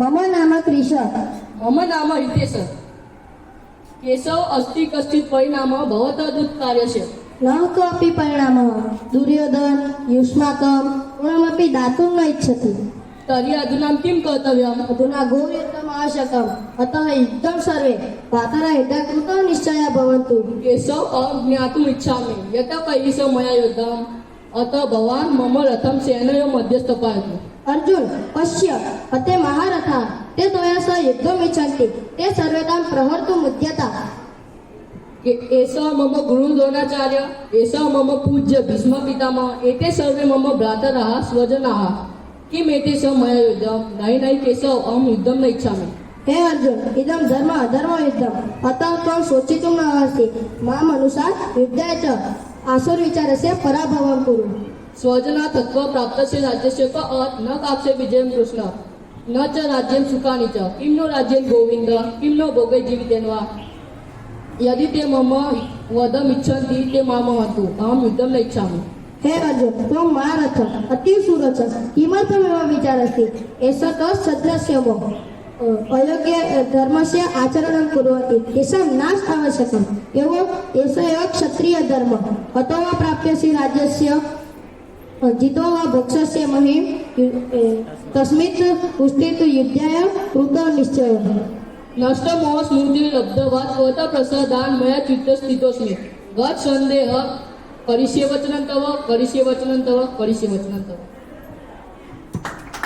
मम नाम क्रीश मम नाम हितेश। केशव अस्ति कश्चित् परिणाम भवतः दुष्कार्यस्य न कोऽपि परिणामः दुर्योधन युष्माकं गुणमपि दातुं न इच्छति। तर्हि अधुना किं कर्तव्यम्? अधुना घोरयुद्धम् आवश्यकम्, अतः युद्धं सर्वे भ्रातरः युद्धं कृतं निश्चयः भवन्तु। केशव अहं ज्ञातुम् इच्छामि यतः कैः सह मया युद्धम्, अतः भवान् मम रथं सेनयोः मध्ये स्थापयतु। अर्जुन पश्य, अते महारथाः ते त्वया सह युद्धम् इच्छन्ति, ते सर्वेतां प्रहर्तुम् उद्यताः। एषः मम गुरु द्रोणाचार्य, एषः मम पूज्य भीष्म पितामहः, एते सर्वे मम भ्रातरः स्वजनाः। किम् एते सह मया युद्धम्? नहि केशव, अहं युद्धं न इच्छामि। हे अर्जुन, इदं धर्म अधर्म युद्धम्, अतः त्वं शोचितुं न अर्हसि। माम् अनुसार युद्धाय च आसुरविचारस्य पराभवं कुरु। स्वजना तत्त्व प्राप्तस्य राज्यस्य न काप्स्य विजयं कृष्ण, न च राज्यं सुखानि च। किं नो राज्यं गोविन्द, किं नो भोगै जीवितेन वा? यदि ते मम वधम् इच्छन्ति ते मां वहन्तु, अहं युद्धं न इच्छामि। हे अर्जुन, त्वं महारथः अतिशूरः च, किमर्थमेव विचारसि? एषः तु क्षत्रस्य अयोग्य धर्मस्य आचरणं कुर्वन्ति, तेषां नाश आवश्यकम्। एषः एव क्षत्रियधर्मः। हतो वा प्राप्यसि राज्यस्य, जित्वा वा भोक्ष्यसि महीम्, तस्मित् पुष्टिर्तु युद्धाय कृतो निश्चयः। नष्टमोह स्मृतिर्लब्धवात् स्वतः प्रसादान् मया चित्तस्थितोऽस्मि। गत सन्देहः करिष्ये वचनं तव, करिष्ये वचनं तव, करिष्ये वचनं तव।